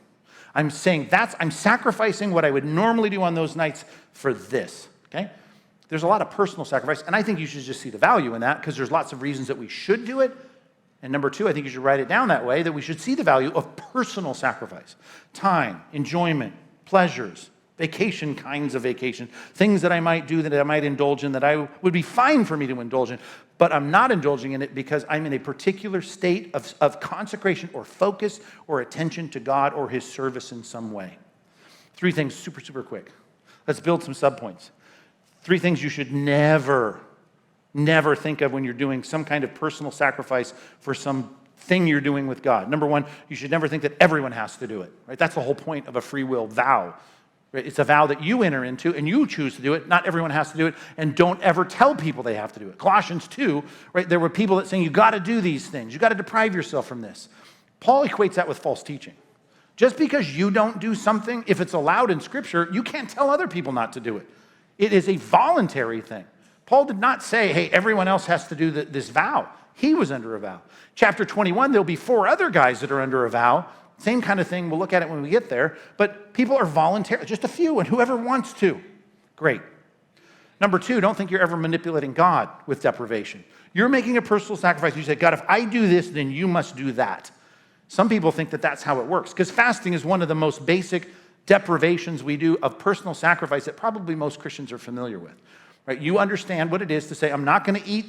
Speaker 1: I'm saying I'm sacrificing what I would normally do on those nights for this, okay? There's a lot of personal sacrifice, and I think you should just see the value in that, because there's lots of reasons that we should do it. And number 2, I think you should write it down that way, that we should see the value of personal sacrifice. Time, enjoyment, pleasures, vacation, kinds of vacation, things that I might do, that I might indulge in, that I would be fine for me to indulge in, but I'm not indulging in it because I'm in a particular state of consecration or focus or attention to God or his service in some way. 3 things, super, super quick. Let's build some subpoints. 3 things you should never think of when you're doing some kind of personal sacrifice for some thing you're doing with God. Number 1, you should never think that everyone has to do it, right? That's the whole point of a free will vow. It's a vow that you enter into and you choose to do it. Not everyone has to do it, and don't ever tell people they have to do it. Colossians 2, right? There were people that saying you got to do these things. You got to deprive yourself from this. Paul equates that with false teaching. Just because you don't do something, if it's allowed in Scripture, you can't tell other people not to do it. It is a voluntary thing. Paul did not say, hey, everyone else has to do this vow. He was under a vow. Chapter 21, there'll be 4 other guys that are under a vow. Same kind of thing. We'll look at it when we get there. But people are voluntary, just a few, and whoever wants to. Great. Number two, don't think you're ever manipulating God with deprivation. You're making a personal sacrifice. You say, God, if I do this, then you must do that. Some people think that that's how it works, because fasting is one of the most basic deprivations we do of personal sacrifice that probably most Christians are familiar with. Right? You understand what it is to say, I'm not going to eat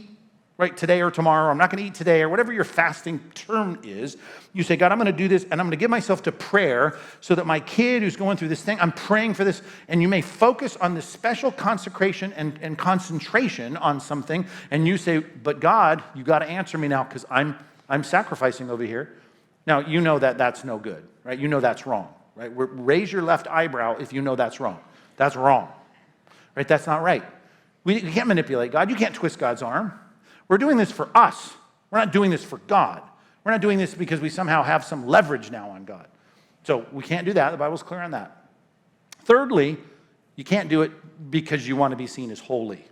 Speaker 1: right today or tomorrow, I'm not going to eat today, or whatever your fasting term is. You say, God, I'm going to do this, and I'm going to give myself to prayer so that my kid who's going through this thing, I'm praying for this, and you may focus on this special consecration and concentration on something, and you say, but God, you got to answer me now because I'm sacrificing over here. Now, you know that that's no good, right? You know that's wrong, right? Raise your left eyebrow if you know that's wrong. That's wrong, right? That's not right. We can't manipulate God. You can't twist God's arm. We're doing this for us. We're not doing this for God. We're not doing this because we somehow have some leverage now on God. So we can't do that. The Bible's clear on that. Thirdly, you can't do it because you want to be seen as holy.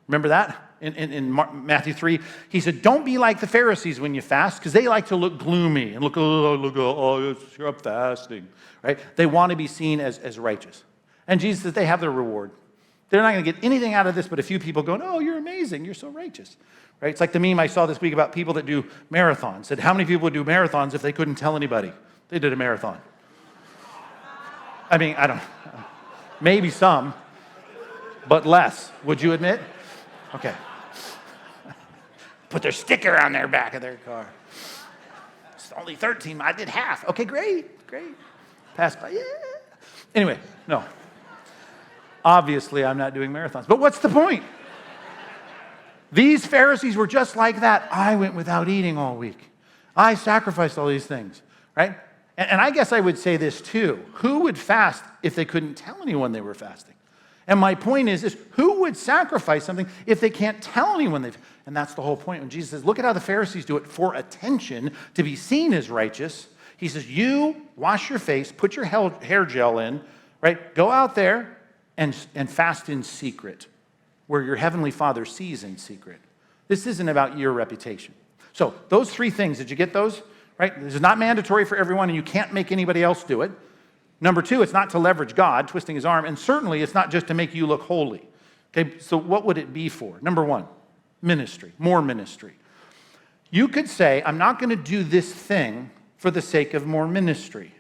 Speaker 1: Remember that? In Matthew 3, he said, don't be like the Pharisees when you fast, because they like to look gloomy and look, I'm fasting, right? They want to be seen as righteous. And Jesus says they have their reward. They're not going to get anything out of this but a few people going, oh, you're amazing, you're so righteous. Right? It's like the meme I saw this week about people that do marathons. Said, how many people would do marathons if they couldn't tell anybody they did a marathon? I mean, I don't, maybe some, but less. Would you admit? Okay. Put their sticker on their back of their car. It's only 13, I did half. Okay, great. Passed by, yeah. Anyway, no. Obviously, I'm not doing marathons. But what's the point? These Pharisees were just like that. I went without eating all week. I sacrificed all these things, right? And I guess I would say this too. Who would fast if they couldn't tell anyone they were fasting? And my point is who would sacrifice something if they can't tell anyone and that's the whole point. When Jesus says, look at how the Pharisees do it for attention, to be seen as righteous. He says, you wash your face, put your hair gel in, right? Go out there and fast in secret, where your heavenly Father sees in secret. This isn't about your reputation. So those three things, did you get those? Right? This is not mandatory for everyone, and you can't make anybody else do it. Number two, it's not to leverage God, twisting his arm, and certainly it's not just to make you look holy. Okay, so what would it be for? Number one, ministry, more ministry. You could say, I'm not going to do this thing for the sake of more ministry.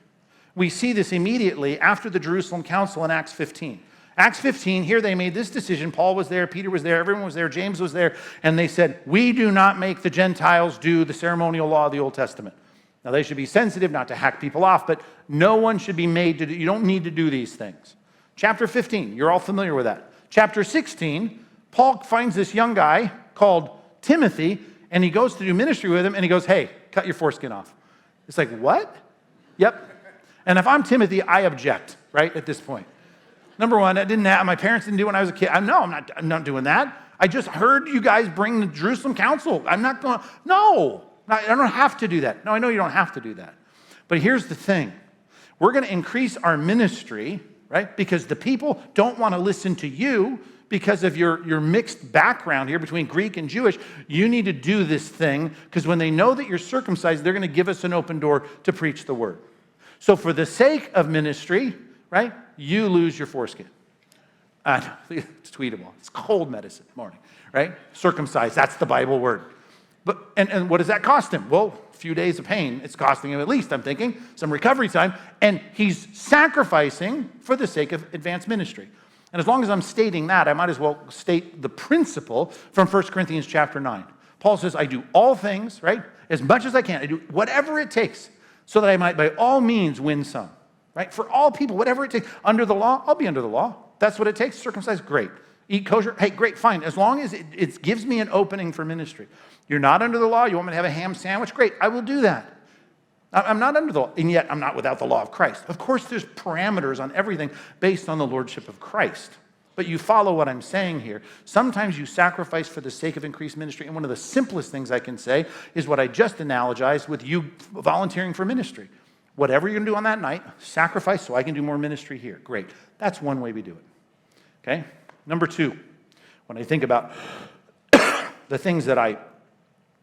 Speaker 1: We see this immediately after the Jerusalem Council in Acts 15. Acts 15, here they made this decision. Paul was there, Peter was there, everyone was there, James was there, and they said, we do not make the Gentiles do the ceremonial law of the Old Testament. Now, they should be sensitive not to hack people off, but no one should be made to do, you don't need to do these things. Chapter 15, you're all familiar with that. Chapter 16, Paul finds this young guy called Timothy, and he goes to do ministry with him, and he goes, hey, cut your foreskin off. It's like, what? Yep. And if I'm Timothy, I object, right, at this point. Number one, my parents didn't do it when I was a kid. I'm not doing that. I just heard you guys bring the Jerusalem Council. I'm not going, no, I don't have to do that. No, I know you don't have to do that. But here's the thing. We're going to increase our ministry, right? Because the people don't want to listen to you because of your mixed background here between Greek and Jewish. You need to do this thing because when they know that you're circumcised, they're going to give us an open door to preach the word. So for the sake of ministry, right, you lose your foreskin. It's tweetable. It's cold medicine morning, right? Circumcised, that's the Bible word. But and what does that cost him? Well, a few days of pain. It's costing him at least, I'm thinking, some recovery time. And he's sacrificing for the sake of advanced ministry. And as long as I'm stating that, I might as well state the principle from 1 Corinthians chapter 9. Paul says, I do all things, right, as much as I can. I do whatever it takes so that I might by all means win some. Right? For all people, whatever it takes. Under the law, I'll be under the law. That's what it takes. Circumcised, great. Eat kosher, hey, great, fine. As long as it gives me an opening for ministry. You're not under the law, you want me to have a ham sandwich? Great, I will do that. I'm not under the law, and yet I'm not without the law of Christ. Of course, there's parameters on everything based on the lordship of Christ. But you follow what I'm saying here. Sometimes you sacrifice for the sake of increased ministry, and one of the simplest things I can say is what I just analogized with you volunteering for ministry. Whatever you're going to do on that night, sacrifice so I can do more ministry here. Great. That's one way we do it. Okay? Number two, when I think about the things that I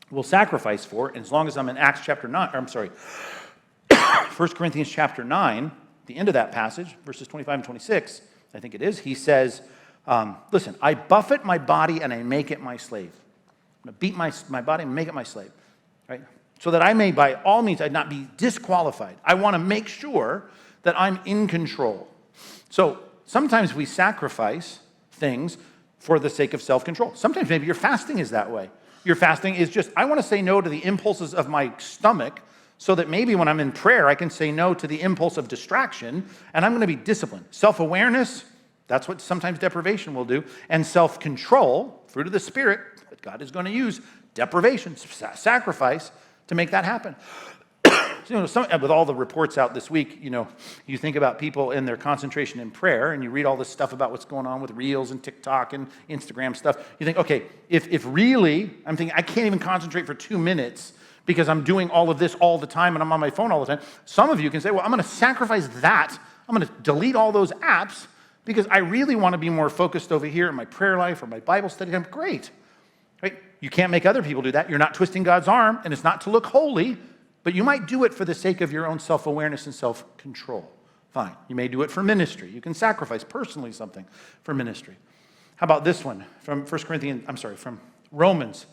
Speaker 1: will sacrifice for, and as long as I'm in 1 Corinthians chapter 9, the end of that passage, verses 25 and 26, I think it is, he says, Listen, I buffet my body and I make it my slave. I'm going to beat my body and make it my slave, right? So that I may, by all means, I'd not be disqualified. I want to make sure that I'm in control. So sometimes we sacrifice things for the sake of self-control. Sometimes maybe your fasting is that way. Your fasting is just, I want to say no to the impulses of my stomach so that maybe when I'm in prayer, I can say no to the impulse of distraction, and I'm going to be disciplined. Self-awareness, that's what sometimes deprivation will do. And self-control, fruit of the Spirit, that God is going to use, deprivation, sacrifice, to make that happen. With all the reports out this week, you think about people in their concentration in prayer, and you read all this stuff about what's going on with Reels and TikTok and Instagram stuff. You think, okay, if really, I'm thinking, I can't even concentrate for 2 minutes because I'm doing all of this all the time and I'm on my phone all the time. Some of you can say, well, I'm going to sacrifice that. I'm going to delete all those apps because I really want to be more focused over here in my prayer life or my Bible study time. Great. Right? You can't make other people do that. You're not twisting God's arm, and it's not to look holy, but you might do it for the sake of your own self-awareness and self-control. Fine. You may do it for ministry. You can sacrifice personally something for ministry. How about this one from from Romans.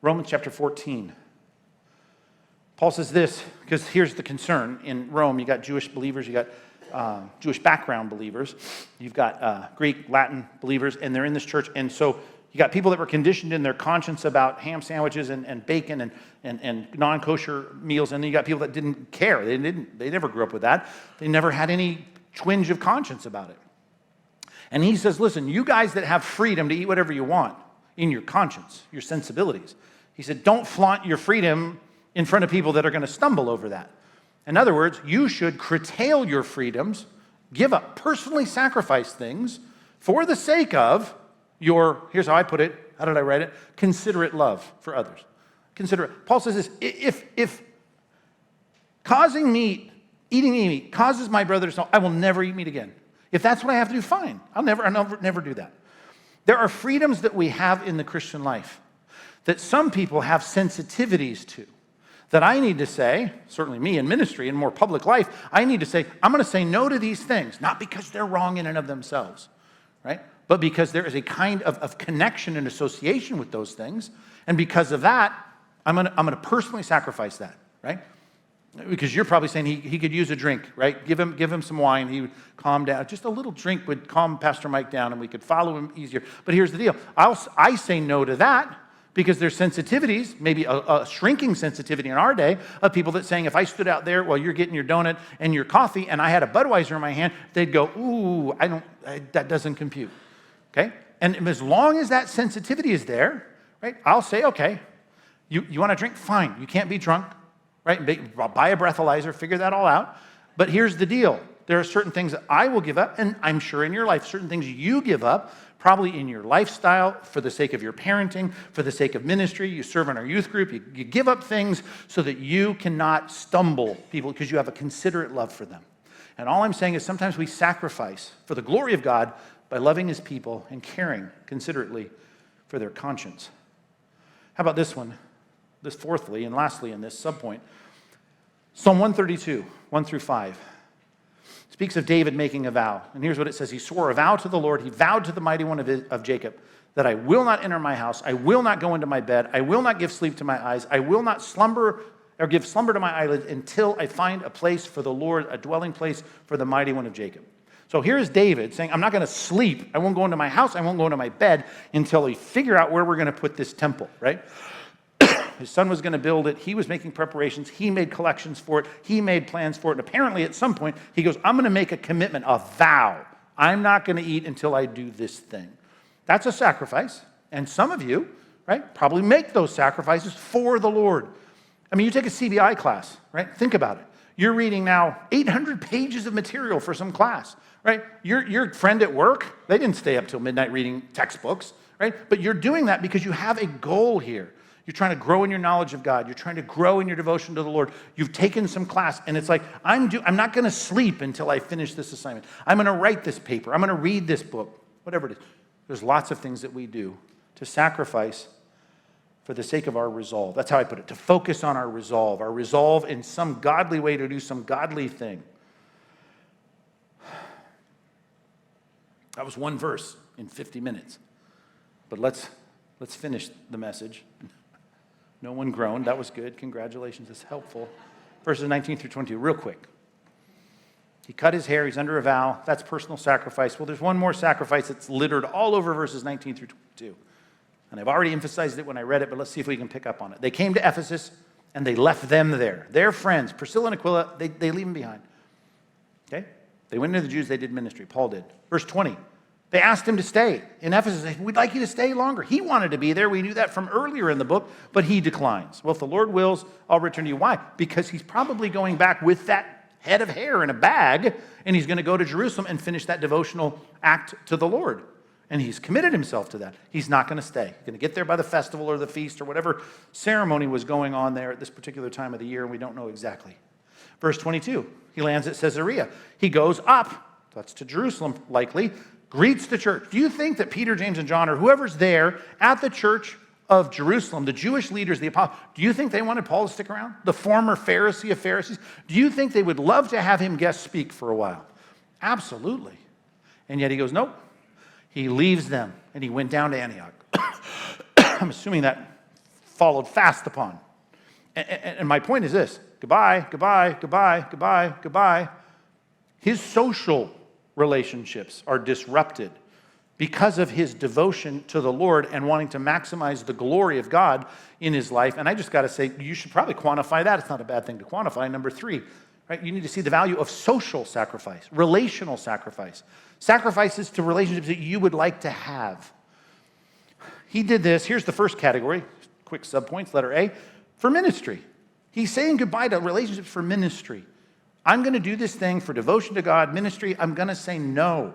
Speaker 1: Romans chapter 14. Paul says this, because here's the concern. In Rome, you got Jewish believers, you got Jewish background believers, you've got Greek, Latin believers, and they're in this church. And so you got people that were conditioned in their conscience about ham sandwiches and bacon and non-kosher meals, and then you got people that didn't care. They never grew up with that. They never had any twinge of conscience about it. And he says, listen, you guys that have freedom to eat whatever you want in your conscience, your sensibilities, he said, don't flaunt your freedom in front of people that are going to stumble over that. In other words, you should curtail your freedoms, give up, personally sacrifice things for the sake of your, here's how I put it, how did I write it? Considerate love for others. Considerate. Paul says this, if causing eating meat causes my brother to stumble, I will never eat meat again. If that's what I have to do, fine. I'll never do that. There are freedoms that we have in the Christian life that some people have sensitivities to, that I need to say, certainly me in ministry and more public life, I need to say, I'm going to say no to these things, not because they're wrong in and of themselves, right? But because there is a kind of connection and association with those things, and because of that, I'm going to personally sacrifice that, right? Because you're probably saying he could use a drink, right? Give him some wine, he would calm down. Just a little drink would calm Pastor Mike down, and we could follow him easier. But here's the deal. I say no to that because there's sensitivities, maybe a shrinking sensitivity in our day, of people that saying, if I stood out there while you're getting your donut and your coffee and I had a Budweiser in my hand, they'd go, ooh, that doesn't compute, okay? And as long as that sensitivity is there, right, I'll say, okay, you want to drink? Fine. You can't be drunk, right? Buy a breathalyzer, figure that all out. But here's the deal. There are certain things that I will give up, and I'm sure in your life, certain things you give up, probably in your lifestyle, for the sake of your parenting, for the sake of ministry. You serve in our youth group. You give up things so that you cannot stumble people because you have a considerate love for them. And all I'm saying is sometimes we sacrifice for the glory of God by loving his people and caring considerately for their conscience. How about this one? This fourthly and lastly in this subpoint. Psalm 132, 1 through 5. Speaks of David making a vow. And here's what it says. He swore a vow to the Lord. He vowed to the mighty one of Jacob that I will not enter my house. I will not go into my bed. I will not give sleep to my eyes. I will not slumber or give slumber to my eyelids until I find a place for the Lord, a dwelling place for the mighty one of Jacob. So here's David saying, I'm not going to sleep. I won't go into my house. I won't go into my bed until we figure out where we're going to put this temple, right? His son was going to build it. He was making preparations. He made collections for it. He made plans for it. And apparently at some point, he goes, I'm going to make a commitment, a vow. I'm not going to eat until I do this thing. That's a sacrifice. And some of you, right, probably make those sacrifices for the Lord. I mean, you take a CBI class, right? Think about it. You're reading now 800 pages of material for some class, right? Your friend at work, they didn't stay up till midnight reading textbooks, right? But you're doing that because you have a goal here. You're trying to grow in your knowledge of God. You're trying to grow in your devotion to the Lord. You've taken some class, and it's like, I'm not going to sleep until I finish this assignment. I'm going to write this paper. I'm going to read this book, whatever it is. There's lots of things that we do to sacrifice for the sake of our resolve. That's how I put it, to focus on our resolve in some godly way to do some godly thing. That was one verse in 50 minutes. But let's finish the message. No one groaned. That was good. Congratulations. It's helpful. Verses 19 through 22, real quick. He cut his hair. He's under a vow. That's personal sacrifice. Well, there's one more sacrifice that's littered all over verses 19 through 22. And I've already emphasized it when I read it, but let's see if we can pick up on it. They came to Ephesus, and they left them there. Their friends, Priscilla and Aquila, they leave them behind. Okay? They went into the Jews. They did ministry. Paul did. Verse 20. They asked him to stay in Ephesus. We'd like you to stay longer. He wanted to be there. We knew that from earlier in the book, but he declines. Well, if the Lord wills, I'll return to you. Why? Because he's probably going back with that head of hair in a bag, and he's going to go to Jerusalem and finish that devotional act to the Lord. And he's committed himself to that. He's not going to stay. He's going to get there by the festival or the feast or whatever ceremony was going on there at this particular time of the year, and we don't know exactly. Verse 22, he lands at Caesarea. He goes up, that's to Jerusalem likely, greets the church. Do you think that Peter, James, and John, or whoever's there at the church of Jerusalem, the Jewish leaders, the apostles, do you think they wanted Paul to stick around? The former Pharisee of Pharisees? Do you think they would love to have him guest speak for a while? Absolutely. And yet he goes, nope. He leaves them, and he went down to Antioch. I'm assuming that followed fast upon. And my point is this. Goodbye, goodbye, goodbye, goodbye, goodbye. His social relationships are disrupted because of his devotion to the Lord and wanting to maximize the glory of God in his life. And I just got to say, you should probably quantify that. It's not a bad thing to quantify. Number 3, right? You need to see the value of social sacrifice, relational sacrifice, sacrifices to relationships that you would like to have. He did this. Here's the first category, quick subpoints, letter A, for ministry. He's saying goodbye to relationships for ministry. I'm going to do this thing for devotion to God, ministry. I'm going to say no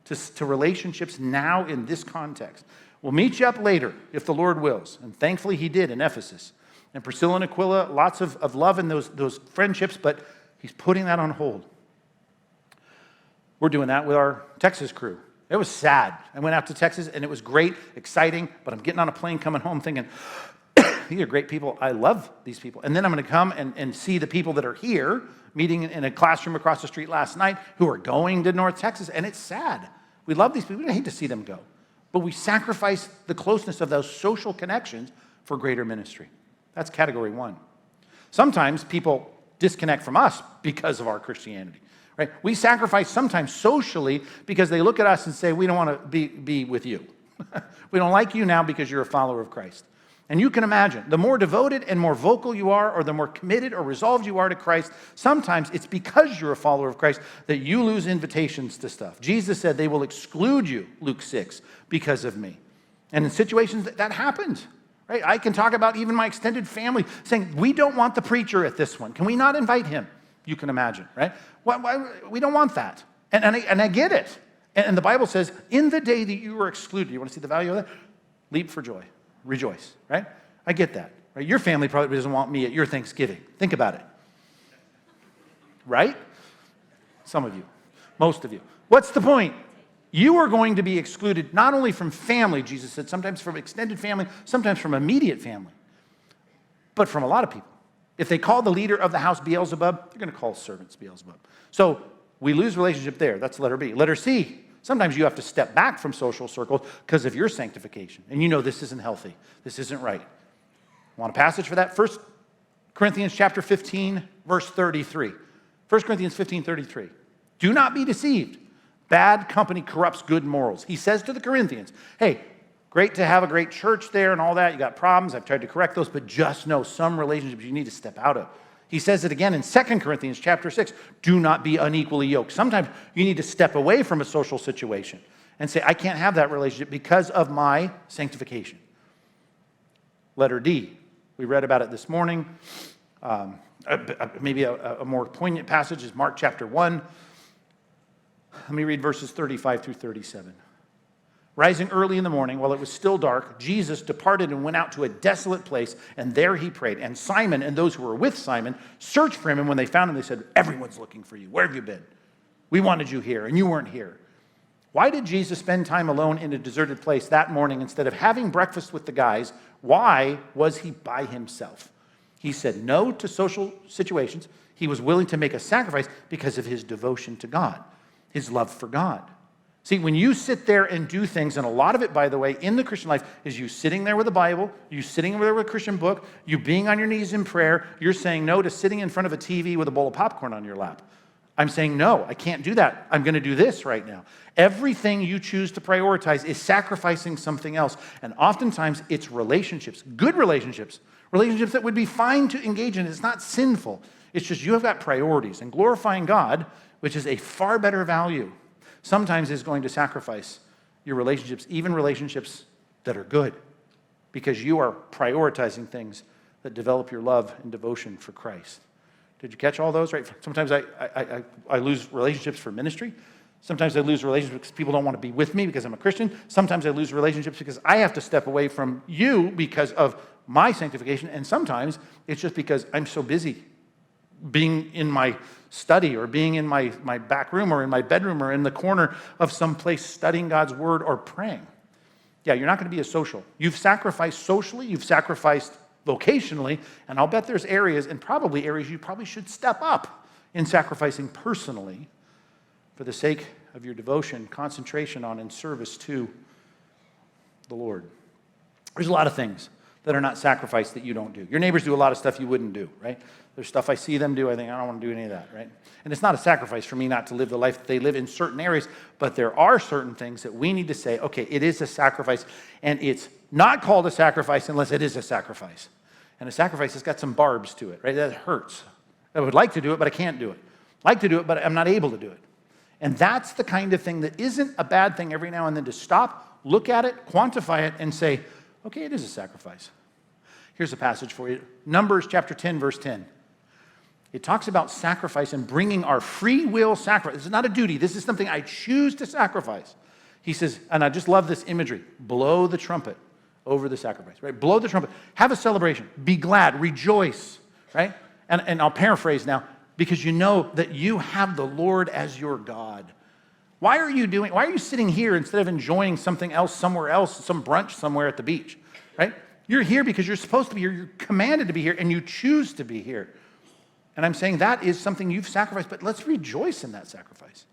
Speaker 1: to relationships now in this context. We'll meet you up later if the Lord wills. And thankfully he did in Ephesus. And Priscilla and Aquila, lots of love in those friendships, but he's putting that on hold. We're doing that with our Texas crew. It was sad. I went out to Texas and it was great, exciting, but I'm getting on a plane coming home thinking, these are great people. I love these people. And then I'm going to come and see the people that are here, meeting in a classroom across the street last night, who are going to North Texas. And it's sad. We love these people. We hate to see them go. But we sacrifice the closeness of those social connections for greater ministry. That's category 1. Sometimes people disconnect from us because of our Christianity. Right? We sacrifice sometimes socially because they look at us and say, we don't want to be with you. We don't like you now because you're a follower of Christ. And you can imagine, the more devoted and more vocal you are, or the more committed or resolved you are to Christ, sometimes it's because you're a follower of Christ that you lose invitations to stuff. Jesus said they will exclude you, Luke 6, because of me. And in situations that happens, right? I can talk about even my extended family saying, we don't want the preacher at this one. Can we not invite him? You can imagine, right? Why, we don't want that. And I get it. And the Bible says, in the day that you were excluded, you want to see the value of that? Leap for joy. Rejoice, right? I get that. Right? Your family probably doesn't want me at your Thanksgiving. Think about it. Right? Some of you. Most of you. What's the point? You are going to be excluded not only from family, Jesus said, sometimes from extended family, sometimes from immediate family, but from a lot of people. If they call the leader of the house Beelzebub, they're going to call servants Beelzebub. So we lose relationship there. That's letter B. Letter C. Sometimes you have to step back from social circles because of your sanctification. And you know this isn't healthy. This isn't right. Want a passage for that? 1 Corinthians chapter 15, verse 33. 1 Corinthians 15, 33. Do not be deceived. Bad company corrupts good morals. He says to the Corinthians, hey, great to have a great church there and all that. You got problems. I've tried to correct those, but just know some relationships you need to step out of. He says it again in 2 Corinthians chapter 6. Do not be unequally yoked. Sometimes you need to step away from a social situation and say, I can't have that relationship because of my sanctification. Letter D. We read about it this morning. Maybe a more poignant passage is Mark chapter 1. Let me read verses 35 through 37. Rising early in the morning, while it was still dark, Jesus departed and went out to a desolate place, and there he prayed. And Simon and those who were with Simon searched for him, and when they found him, they said, everyone's looking for you. Where have you been? We wanted you here, and you weren't here. Why did Jesus spend time alone in a deserted place that morning instead of having breakfast with the guys? Why was he by himself? He said no to social situations. He was willing to make a sacrifice because of his devotion to God, his love for God. See, when you sit there and do things, and a lot of it, by the way, in the Christian life, is you sitting there with a Bible, you sitting there with a Christian book, you being on your knees in prayer, you're saying no to sitting in front of a TV with a bowl of popcorn on your lap. I'm saying, no, I can't do that. I'm going to do this right now. Everything you choose to prioritize is sacrificing something else. And oftentimes, it's relationships, good relationships, relationships that would be fine to engage in. It's not sinful. It's just you have got priorities. And glorifying God, which is a far better value, sometimes is going to sacrifice your relationships, even relationships that are good, because you are prioritizing things that develop your love and devotion for Christ. Did you catch all those? Right? Sometimes I lose relationships for ministry. Sometimes I lose relationships because people don't want to be with me because I'm a Christian. Sometimes I lose relationships because I have to step away from you because of my sanctification. And sometimes it's just because I'm so busy being in my study or being in my back room or in my bedroom or in the corner of some place studying God's word or praying. Yeah, you're not going to be as social. You've sacrificed socially, you've sacrificed vocationally, and I'll bet there's areas, and probably areas you probably should step up in sacrificing personally for the sake of your devotion, concentration on, and service to the Lord. There's a lot of things that are not sacrificed that you don't do. Your neighbors do a lot of stuff you wouldn't do, right? There's stuff I see them do, I think, I don't want to do any of that, right? And it's not a sacrifice for me not to live the life that they live in certain areas, but there are certain things that we need to say, okay, it is a sacrifice, and it's not called a sacrifice unless it is a sacrifice. And a sacrifice has got some barbs to it, right? That hurts. I would like to do it, but I can't do it. Like to do it, but I'm not able to do it. And that's the kind of thing that isn't a bad thing every now and then to stop, look at it, quantify it, and say, okay, it is a sacrifice. Here's a passage for you. Numbers chapter 10, verse 10. It talks about sacrifice and bringing our free will sacrifice. This is not a duty. This is something I choose to sacrifice. He says, and I just love this imagery, blow the trumpet over the sacrifice, right? Blow the trumpet. Have a celebration. Be glad. Rejoice, right? And I'll paraphrase now, because you know that you have the Lord as your God. Why are you sitting here instead of enjoying something else somewhere else, some brunch somewhere at the beach, right? You're here because you're supposed to be here. You're commanded to be here, and you choose to be here. And I'm saying that is something you've sacrificed, but let's rejoice in that sacrifice.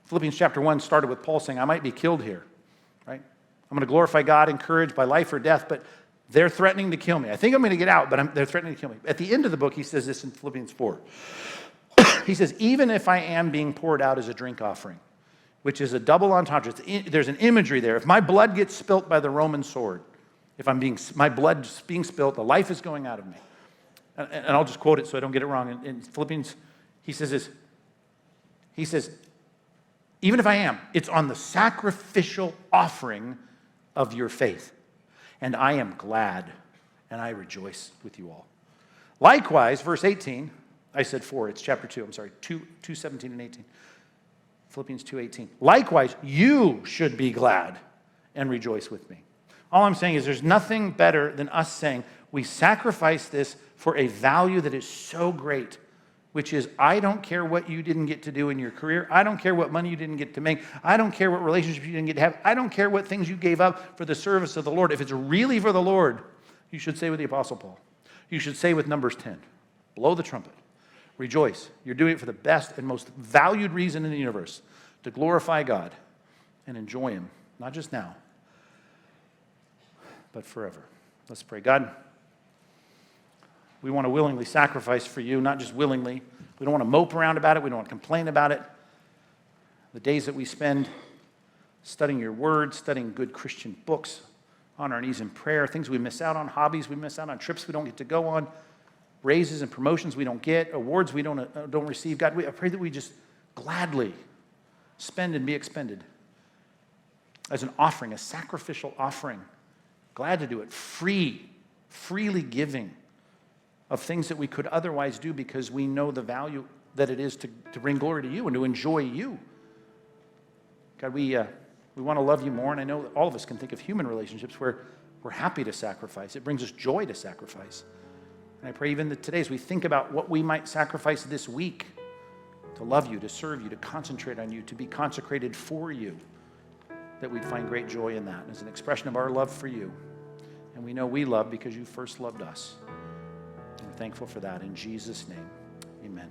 Speaker 1: Philippians chapter 1 started with Paul saying, I might be killed here, right? I'm going to glorify God, encouraged by life or death, but they're threatening to kill me. I think I'm going to get out, but they're threatening to kill me. At the end of the book, he says this in Philippians 4. He says, even if I am being poured out as a drink offering, which is a double entendre, there's an imagery there. If my blood gets spilt by the Roman sword, if my blood's being spilt, the life is going out of me. And I'll just quote it so I don't get it wrong. In Philippians, he says this. He says, even if I am, it's on the sacrificial offering of your faith. And I am glad, and I rejoice with you all. Likewise, verse 18, I said 4, it's chapter 2, I'm sorry, 2:17 and 18. Philippians 2:18. Likewise, you should be glad and rejoice with me. All I'm saying is there's nothing better than us saying we sacrifice this for a value that is so great, which is I don't care what you didn't get to do in your career. I don't care what money you didn't get to make. I don't care what relationships you didn't get to have. I don't care what things you gave up for the service of the Lord. If it's really for the Lord, you should say with the Apostle Paul. You should say with Numbers 10, blow the trumpet. Rejoice. You're doing it for the best and most valued reason in the universe, to glorify God and enjoy Him, not just now, but forever. Let's pray. God, we want to willingly sacrifice for you, not just willingly. We don't want to mope around about it. We don't want to complain about it. The days that we spend studying your word, studying good Christian books, on our knees in prayer, things we miss out on, hobbies we miss out on, trips we don't get to go on, raises and promotions we don't get, awards we don't receive. God, I pray that we just gladly spend and be expended as an offering, a sacrificial offering. Glad to do it, freely giving of things that we could otherwise do because we know the value that it is to bring glory to you and to enjoy you. God, we want to love you more, and I know that all of us can think of human relationships where we're happy to sacrifice. It brings us joy to sacrifice. And I pray even that today as we think about what we might sacrifice this week to love you, to serve you, to concentrate on you, to be consecrated for you, that we'd find great joy in that as an expression of our love for you. And we know we love because you first loved us. And we're thankful for that. In Jesus' name, amen.